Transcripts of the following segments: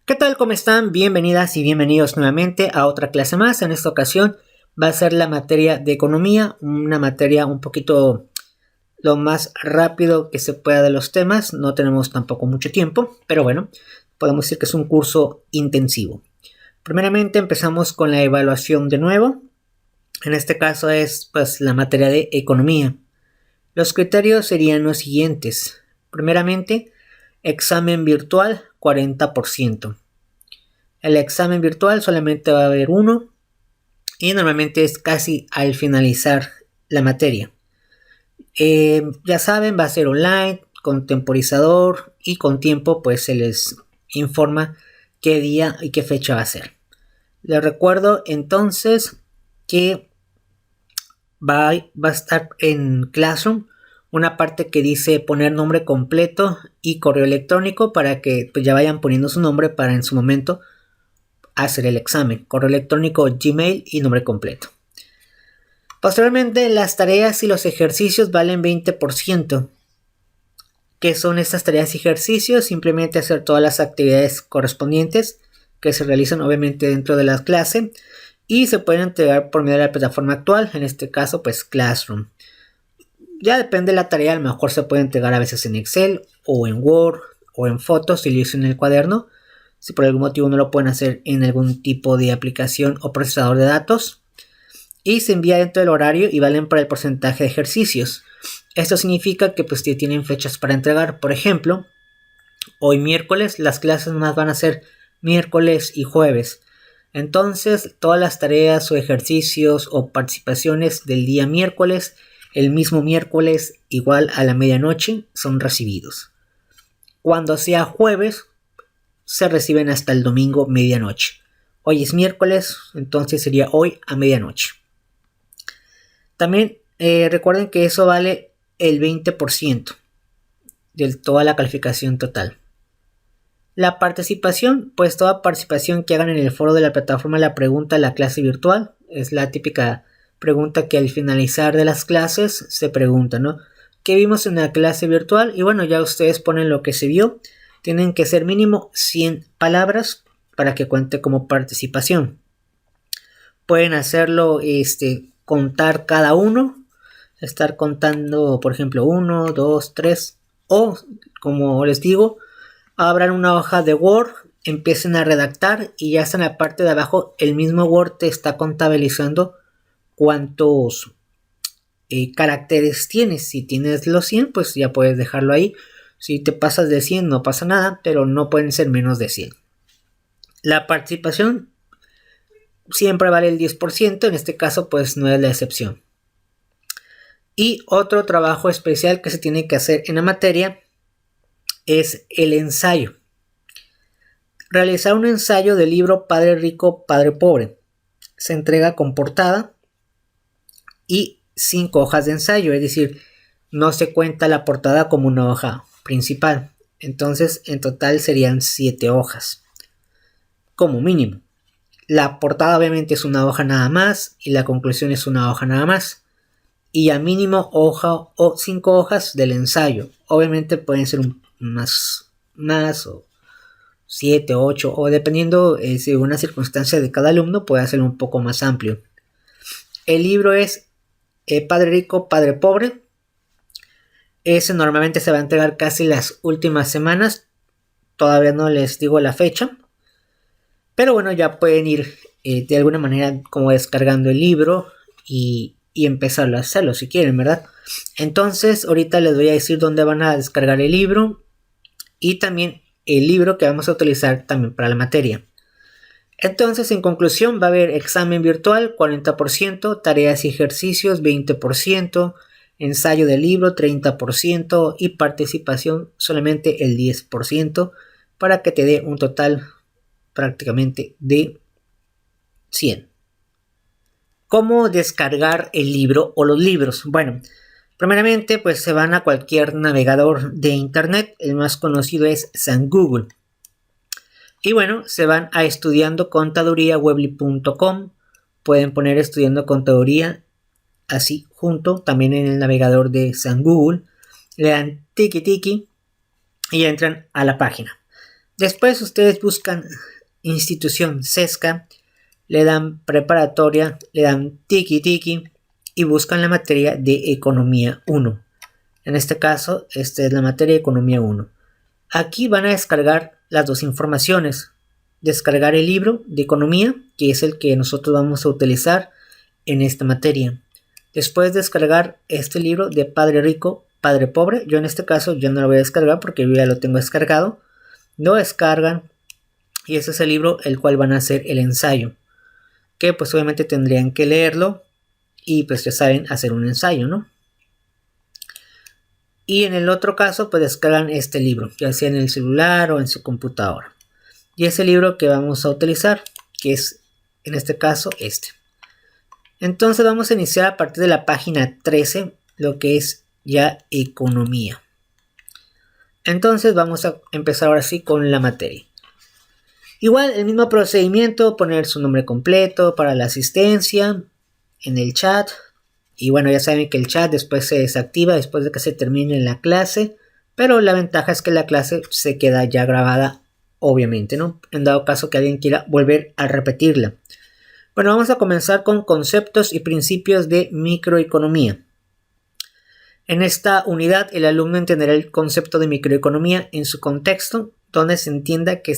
¿Qué tal? ¿Cómo están? Bienvenidas y bienvenidos nuevamente a otra clase más. En esta ocasión va a ser la materia de economía, una materia un poquito lo más rápido que se pueda de los temas. No tenemos tampoco mucho tiempo, pero bueno, podemos decir que es un curso intensivo. Primeramente empezamos con la evaluación de nuevo. En este caso es pues la materia de economía. Los criterios serían los siguientes. Primeramente, examen virtual 40%. El examen virtual solamente va a haber uno y normalmente es casi al finalizar la materia. Ya saben, va a ser online, con temporizador y con tiempo pues se les informa qué día y qué fecha va a ser. Les recuerdo entonces que va a estar en Classroom una parte que dice poner nombre completo y correo electrónico para que pues, ya vayan poniendo su nombre para en su momento hacer el examen. Correo electrónico, Gmail y nombre completo. Posteriormente, las tareas y los ejercicios valen 20%. ¿Qué son estas tareas y ejercicios? Simplemente hacer todas las actividades correspondientes que se realizan obviamente dentro de la clase y se pueden entregar por medio de la plataforma actual, en este caso pues Classroom. Ya depende de la tarea, a lo mejor se puede entregar a veces en Excel o en Word o en fotos si lo hizo en el cuaderno. Si por algún motivo no lo pueden hacer en algún tipo de aplicación o procesador de datos. Y se envía dentro del horario y valen para el porcentaje de ejercicios. Esto significa que pues tienen fechas para entregar. Por ejemplo, hoy miércoles las clases más van a ser miércoles y jueves. Entonces todas las tareas o ejercicios o participaciones del día miércoles, el mismo miércoles igual a la medianoche son recibidos. Cuando sea jueves se reciben hasta el domingo medianoche. Hoy es miércoles, entonces sería hoy a medianoche. También recuerden que eso vale el 20% de toda la calificación total. La participación, pues toda participación que hagan en el foro de la plataforma La Pregunta de la clase virtual, es la típica pregunta que al finalizar de las clases se pregunta, ¿no? ¿Qué vimos en la clase virtual? Y bueno, ya ustedes ponen lo que se vio. Tienen que ser mínimo 100 palabras para que cuente como participación. Pueden hacerlo, contar cada uno, estar contando, por ejemplo, 1, 2, 3, o como les digo, abran una hoja de Word, empiecen a redactar y ya está en la parte de abajo, el mismo Word te está contabilizando cuántos caracteres tienes. Si tienes los 100, pues ya puedes dejarlo ahí. Si te pasas de 100 no pasa nada, pero no pueden ser menos de 100. La participación siempre vale el 10%, en este caso pues no es la excepción. Y otro trabajo especial que se tiene que hacer en la materia es el ensayo. Realizar un ensayo del libro Padre Rico, Padre Pobre. Se entrega con portada y 5 hojas de ensayo, es decir, no se cuenta la portada como una hoja principal. Entonces en total serían 7 hojas como mínimo. La portada obviamente es una hoja nada más y la conclusión es una hoja nada más. Y a mínimo hoja o 5 hojas del ensayo. Obviamente pueden ser más o 7, 8 o dependiendo según la circunstancia de cada alumno puede ser un poco más amplio. El libro es Padre Rico, Padre Pobre. Ese normalmente se va a entregar casi las últimas semanas. Todavía no les digo la fecha. Pero bueno, ya pueden ir de alguna manera como descargando el libro y empezarlo a hacerlo si quieren, ¿verdad? Entonces ahorita les voy a decir dónde van a descargar el libro y también el libro que vamos a utilizar también para la materia. Entonces en conclusión va a haber examen virtual 40%, tareas y ejercicios 20%, ensayo del libro 30% y participación solamente el 10% para que te dé un total prácticamente de 100. ¿Cómo descargar el libro o los libros? Bueno, primeramente pues se van a cualquier navegador de internet. El más conocido es San Google. Y bueno, se van a estudiandocontaduría.weebly.com. Pueden poner estudiando contaduría así junto, también en el navegador de San Google. Le dan tiki tiki y entran a la página. Después ustedes buscan institución Sesca, le dan preparatoria, le dan tiki tiki y buscan la materia de economía 1. En este caso, esta es la materia de economía 1. Aquí van a descargar las dos informaciones. Descargar el libro de economía, que es el que nosotros vamos a utilizar en esta materia. Después descargar este libro de Padre Rico, Padre Pobre. Yo en este caso yo no lo voy a descargar porque yo ya lo tengo descargado. Lo descargan y ese es el libro el cual van a hacer el ensayo. Que pues obviamente tendrían que leerlo y pues ya saben hacer un ensayo, ¿no? Y en el otro caso pues descargan este libro, ya sea en el celular o en su computadora. Y ese libro que vamos a utilizar, que es en este caso este. Entonces vamos a iniciar a partir de la página 13, lo que es ya economía. Entonces vamos a empezar ahora sí con la materia. Igual el mismo procedimiento, poner su nombre completo para la asistencia en el chat. Y bueno, ya saben que el chat después se desactiva después de que se termine la clase. Pero la ventaja es que la clase se queda ya grabada, obviamente, ¿no? En dado caso que alguien quiera volver a repetirla. Bueno, vamos a comenzar con conceptos y principios de microeconomía. En esta unidad, el alumno entenderá el concepto de microeconomía en su contexto, donde se entienda que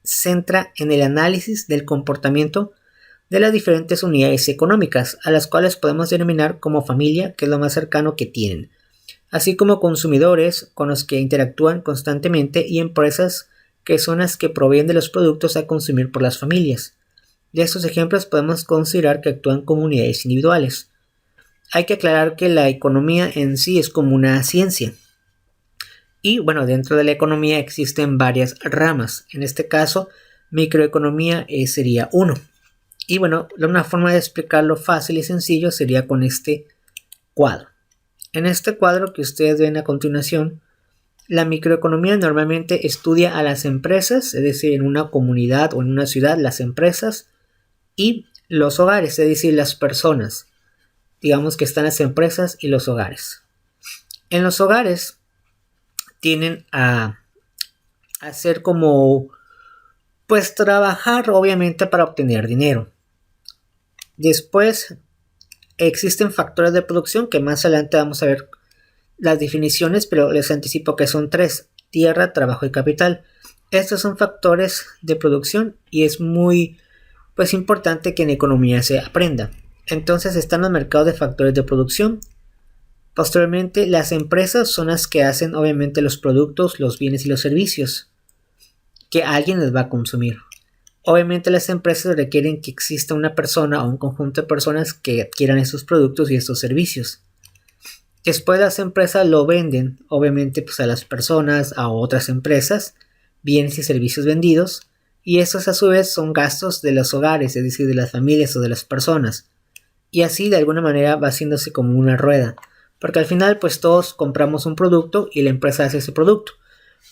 centra en el análisis del comportamiento de las diferentes unidades económicas, a las cuales podemos denominar como familia, que es lo más cercano que tienen, así como consumidores con los que interactúan constantemente y empresas que son las que proveen de los productos a consumir por las familias. De estos ejemplos podemos considerar que actúan como unidades individuales. Hay que aclarar que la economía en sí es como una ciencia. Y bueno, dentro de la economía existen varias ramas. En este caso, microeconomía sería uno. Y bueno, una forma de explicarlo fácil y sencillo sería con este cuadro. En este cuadro que ustedes ven a continuación, la microeconomía normalmente estudia a las empresas, es decir, en una comunidad o en una ciudad, las empresas y los hogares, es decir, las personas. Digamos que están las empresas y los hogares. En los hogares tienden a hacer como, pues trabajar obviamente para obtener dinero. Después existen factores de producción que más adelante vamos a ver las definiciones, pero les anticipo que son 3: tierra, trabajo y capital. Estos son factores de producción y es muy importante que en economía se aprenda. Entonces están los mercados de factores de producción. Posteriormente, las empresas son las que hacen obviamente los productos, los bienes y los servicios que alguien les va a consumir. Obviamente las empresas requieren que exista una persona o un conjunto de personas que adquieran esos productos y estos servicios. Después las empresas lo venden, obviamente pues a las personas, a otras empresas, bienes y servicios vendidos, y estos a su vez son gastos de los hogares, es decir, de las familias o de las personas. Y así de alguna manera va haciéndose como una rueda, porque al final pues todos compramos un producto y la empresa hace ese producto.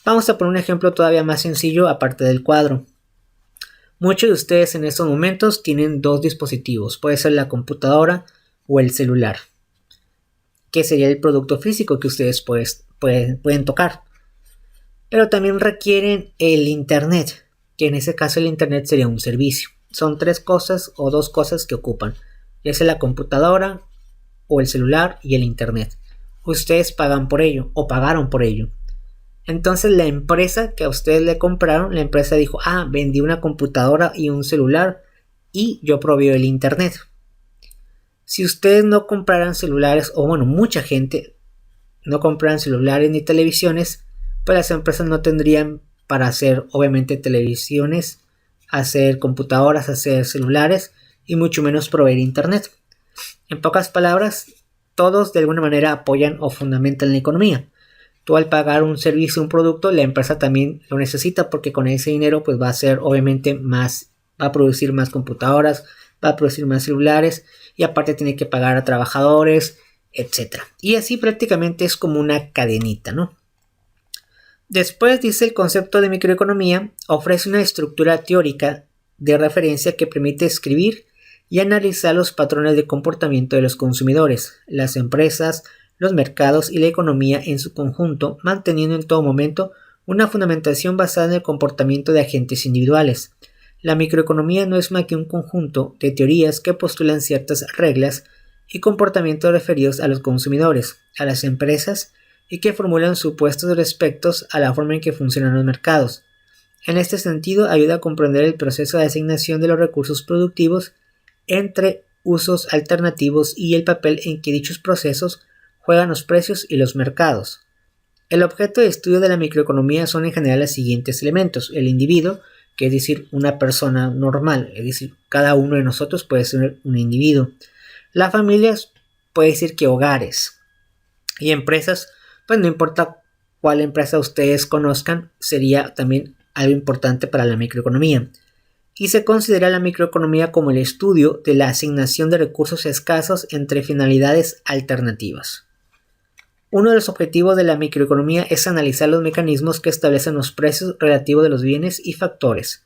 Vamos a poner un ejemplo todavía más sencillo aparte del cuadro. Muchos de ustedes en estos momentos tienen dos dispositivos, puede ser la computadora o el celular, que sería el producto físico que ustedes pueden tocar. Pero también requieren el internet, que en ese caso el internet sería un servicio. Son 3 cosas o 2 cosas que ocupan, ya sea la computadora o el celular y el internet. Ustedes pagan por ello o pagaron por ello. Entonces la empresa que a ustedes le compraron, la empresa dijo, vendí una computadora y un celular y yo proveo el internet. Si ustedes no compraran celulares, o bueno, mucha gente no compraran celulares ni televisiones, pues las empresas no tendrían para hacer obviamente televisiones, hacer computadoras, hacer celulares y mucho menos proveer internet. En pocas palabras, todos de alguna manera apoyan o fundamentan la economía. Tú al pagar un servicio, un producto, la empresa también lo necesita porque con ese dinero pues va a hacer obviamente más, va a producir más computadoras, va a producir más celulares y aparte tiene que pagar a trabajadores, etc. Y así prácticamente es como una cadenita, ¿no? Después dice el concepto de microeconomía ofrece una estructura teórica de referencia que permite escribir y analizar los patrones de comportamiento de los consumidores, las empresas, los mercados y la economía en su conjunto, manteniendo en todo momento una fundamentación basada en el comportamiento de agentes individuales. La microeconomía no es más que un conjunto de teorías que postulan ciertas reglas y comportamientos referidos a los consumidores, a las empresas y que formulan supuestos respecto a la forma en que funcionan los mercados. En este sentido, ayuda a comprender el proceso de asignación de los recursos productivos entre usos alternativos y el papel en que dichos procesos juegan los precios y los mercados. El objeto de estudio de la microeconomía son en general los siguientes elementos: el individuo, que es decir, una persona normal, es decir, cada uno de nosotros puede ser un individuo. Las familias puede decir que hogares. Y empresas, pues no importa cuál empresa ustedes conozcan, sería también algo importante para la microeconomía. Y se considera la microeconomía como el estudio de la asignación de recursos escasos entre finalidades alternativas. Uno de los objetivos de la microeconomía es analizar los mecanismos que establecen los precios relativos de los bienes y factores,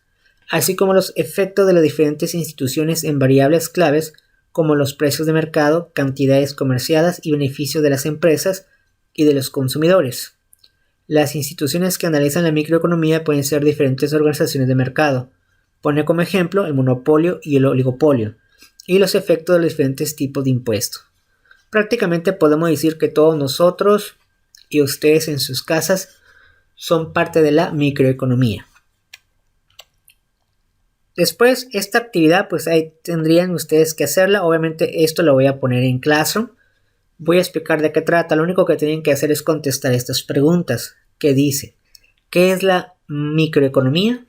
así como los efectos de las diferentes instituciones en variables claves como los precios de mercado, cantidades comerciadas y beneficios de las empresas y de los consumidores. Las instituciones que analizan la microeconomía pueden ser diferentes organizaciones de mercado. Pone como ejemplo el monopolio y el oligopolio, y los efectos de los diferentes tipos de impuestos. Prácticamente podemos decir que todos nosotros y ustedes en sus casas son parte de la microeconomía. Después, esta actividad, pues ahí tendrían ustedes que hacerla. Obviamente esto lo voy a poner en Classroom. Voy a explicar de qué trata. Lo único que tienen que hacer es contestar estas preguntas. ¿Qué dice? ¿Qué es la microeconomía?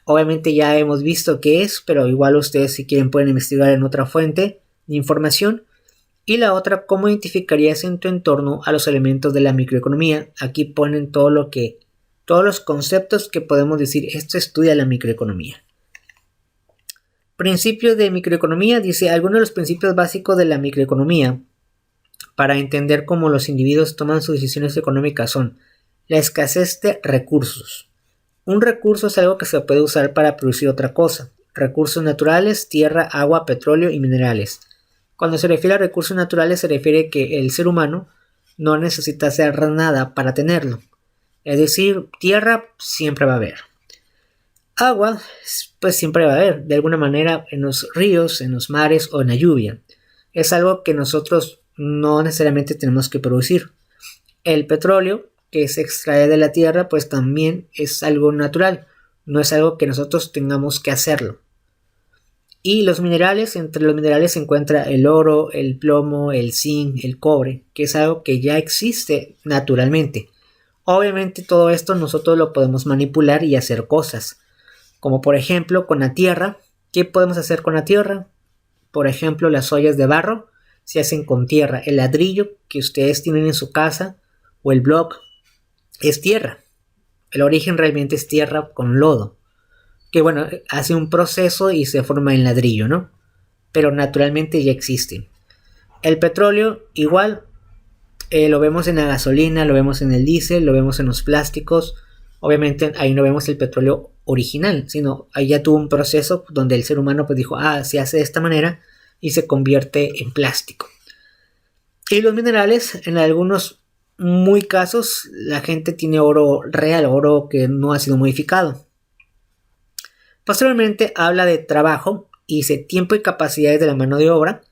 Obviamente ya hemos visto qué es, pero igual ustedes si quieren pueden investigar en otra fuente de información. Y la otra, ¿cómo identificarías en tu entorno a los elementos de la microeconomía? Aquí ponen todos los conceptos que podemos decir, esto estudia la microeconomía. Principios de microeconomía, dice, algunos de los principios básicos de la microeconomía para entender cómo los individuos toman sus decisiones económicas son la escasez de recursos. Un recurso es algo que se puede usar para producir otra cosa. Recursos naturales, tierra, agua, petróleo y minerales. Cuando se refiere a recursos naturales se refiere que el ser humano no necesita hacer nada para tenerlo. Es decir, tierra siempre va a haber. Agua, pues siempre va a haber, de alguna manera en los ríos, en los mares o en la lluvia. Es algo que nosotros no necesariamente tenemos que producir. El petróleo que se extrae de la tierra, pues también es algo natural, no es algo que nosotros tengamos que hacerlo. Y los minerales, entre los minerales se encuentra el oro, el plomo, el zinc, el cobre, que es algo que ya existe naturalmente. Obviamente todo esto nosotros lo podemos manipular y hacer cosas. Como por ejemplo con la tierra. ¿Qué podemos hacer con la tierra? Por ejemplo, las ollas de barro se hacen con tierra. El ladrillo que ustedes tienen en su casa o el block es tierra. El origen realmente es tierra con lodo. Que bueno, hace un proceso y se forma en ladrillo, ¿no? Pero naturalmente ya existe. El petróleo igual, lo vemos en la gasolina, lo vemos en el diésel, lo vemos en los plásticos. Obviamente ahí no vemos el petróleo original, sino ahí ya tuvo un proceso donde el ser humano pues dijo, se hace de esta manera y se convierte en plástico. Y los minerales, en algunos muy casos, la gente tiene oro real, oro que no ha sido modificado. Posteriormente habla de trabajo y dice tiempo y capacidades de la mano de obra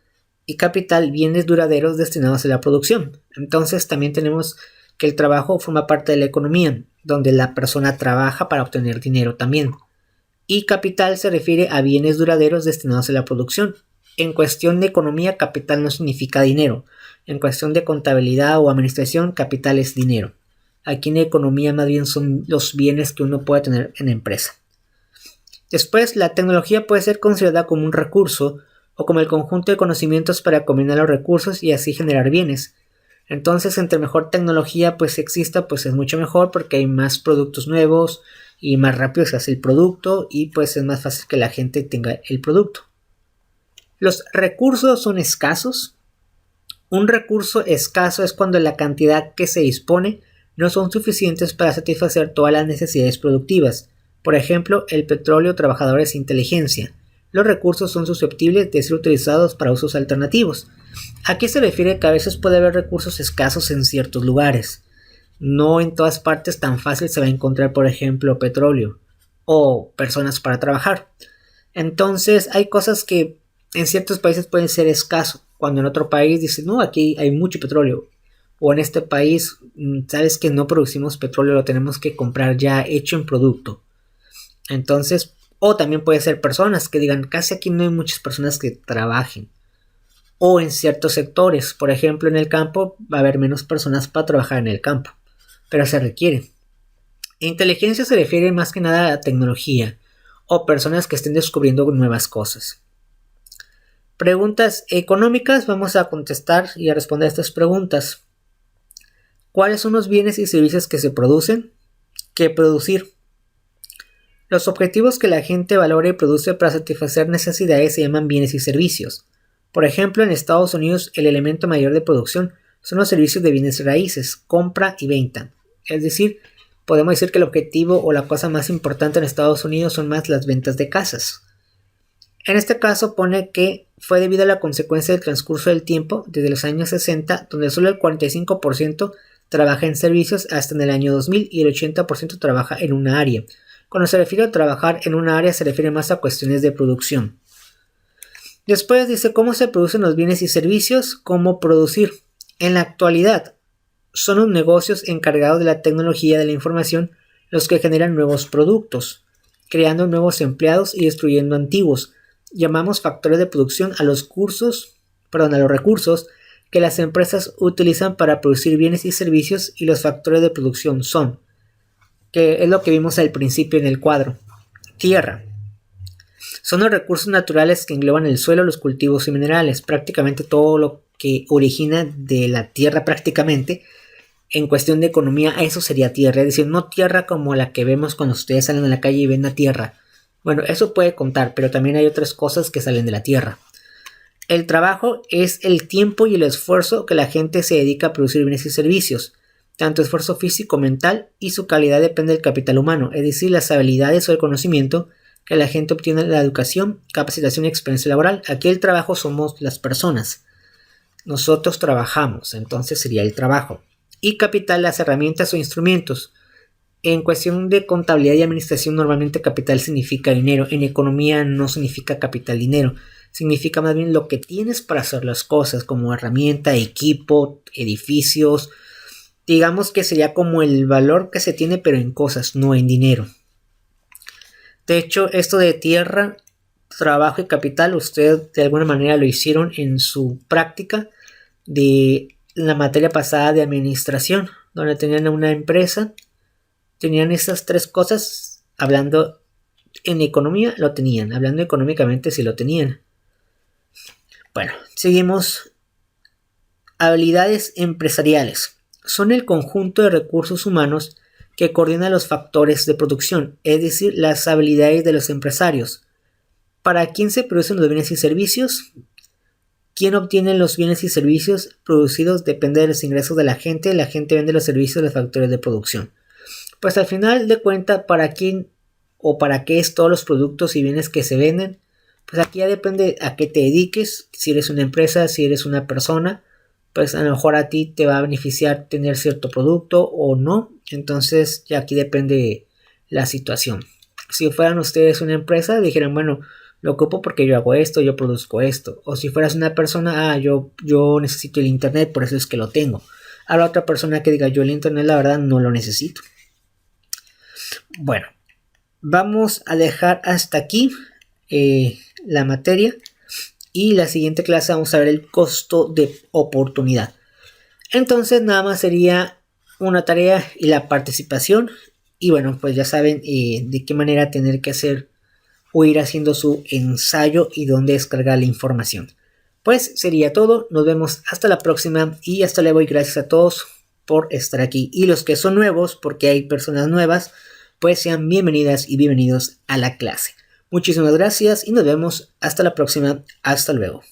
y capital, bienes duraderos destinados a la producción. Entonces también tenemos que el trabajo forma parte de la economía, donde la persona trabaja para obtener dinero también. Y capital se refiere a bienes duraderos destinados a la producción. En cuestión de economía, capital no significa dinero. En cuestión de contabilidad o administración, capital es dinero. Aquí en economía más bien son los bienes que uno puede tener en empresa. Después, la tecnología puede ser considerada como un recurso o como el conjunto de conocimientos para combinar los recursos y así generar bienes. Entonces, entre mejor tecnología pues exista, pues es mucho mejor porque hay más productos nuevos y más rápido se hace el producto y pues es más fácil que la gente tenga el producto. Los recursos son escasos. Un recurso escaso es cuando la cantidad que se dispone no son suficientes para satisfacer todas las necesidades productivas. Por ejemplo, el petróleo, trabajadores e inteligencia. Los recursos son susceptibles de ser utilizados para usos alternativos. ¿A qué se refiere que a veces puede haber recursos escasos en ciertos lugares? No en todas partes tan fácil se va a encontrar, por ejemplo, petróleo o personas para trabajar. Entonces hay cosas que en ciertos países pueden ser escaso, cuando en otro país dicen, no, aquí hay mucho petróleo. O en este país, sabes que no producimos petróleo, lo tenemos que comprar ya hecho en producto. Entonces, o también puede ser personas que digan, casi aquí no hay muchas personas que trabajen. O en ciertos sectores, por ejemplo en el campo, va a haber menos personas para trabajar en el campo, pero se requiere. Inteligencia se refiere más que nada a tecnología o personas que estén descubriendo nuevas cosas. Preguntas económicas, vamos a contestar y a responder a estas preguntas. ¿Cuáles son los bienes y servicios que se producen? ¿Qué producir? Los objetivos que la gente valora y produce para satisfacer necesidades se llaman bienes y servicios. Por ejemplo, en Estados Unidos el elemento mayor de producción son los servicios de bienes raíces, compra y venta. Es decir, podemos decir que el objetivo o la cosa más importante en Estados Unidos son más las ventas de casas. En este caso pone que fue debido a la consecuencia del transcurso del tiempo desde los años 60, donde solo el 45% trabaja en servicios hasta en el año 2000 y el 80% trabaja en una área. Cuando se refiere a trabajar en una área se refiere más a cuestiones de producción. Después dice cómo se producen los bienes y servicios, cómo producir. En la actualidad son los negocios encargados de la tecnología de la información los que generan nuevos productos, creando nuevos empleados y destruyendo antiguos. Llamamos factores de producción a los recursos que las empresas utilizan para producir bienes y servicios, y los factores de producción son, que es lo que vimos al principio en el cuadro, tierra. Son los recursos naturales que engloban el suelo, los cultivos y minerales, prácticamente todo lo que origina de la tierra prácticamente. En cuestión de economía, eso sería tierra, es decir, no tierra como la que vemos cuando ustedes salen a la calle y ven la tierra. Bueno, eso puede contar, pero también hay otras cosas que salen de la tierra. El trabajo es el tiempo y el esfuerzo que la gente se dedica a producir bienes y servicios, tanto esfuerzo físico, mental, y su calidad depende del capital humano, es decir, las habilidades o el conocimiento que la gente obtiene de la educación, capacitación y experiencia laboral. Aquí el trabajo somos las personas. Nosotros trabajamos, entonces sería el trabajo. Y capital, las herramientas o instrumentos. En cuestión de contabilidad y administración, normalmente capital significa dinero. En economía no significa capital dinero. Significa más bien lo que tienes para hacer las cosas, como herramienta, equipo, edificios. Digamos que sería como el valor que se tiene, pero en cosas, no en dinero. De hecho, esto de tierra, trabajo y capital, ustedes de alguna manera lo hicieron en su práctica de la materia pasada de administración, donde tenían una empresa. Tenían esas tres cosas. Hablando en economía lo tenían, hablando económicamente sí lo tenían. Bueno, seguimos. Habilidades empresariales. Son el conjunto de recursos humanos que coordina los factores de producción, es decir, las habilidades de los empresarios. ¿Para quién se producen los bienes y servicios? ¿Quién obtiene los bienes y servicios producidos? Depende de los ingresos de la gente. La gente vende los servicios de los factores de producción. Pues al final de cuentas, ¿para quién o para qué es todos los productos y bienes que se venden? Pues aquí ya depende a qué te dediques. Si eres una empresa, si eres una persona, pues a lo mejor a ti te va a beneficiar tener cierto producto o no. Entonces ya aquí depende la situación. Si fueran ustedes una empresa, dijeran, bueno, lo ocupo porque yo hago esto, yo produzco esto. O si fueras una persona, yo necesito el internet, por eso es que lo tengo. Habrá otra persona que diga, yo el internet la verdad no lo necesito. Bueno, vamos a dejar hasta aquí la materia, y la siguiente clase vamos a ver el costo de oportunidad. Entonces nada más sería una tarea y la participación, y bueno, pues ya saben de qué manera tener que hacer o ir haciendo su ensayo y dónde descargar la información. Pues sería todo, nos vemos hasta la próxima y hasta luego, y gracias a todos por estar aquí, y los que son nuevos, porque hay personas nuevas, pues sean bienvenidas y bienvenidos a la clase. Muchísimas gracias y nos vemos hasta la próxima. Hasta luego.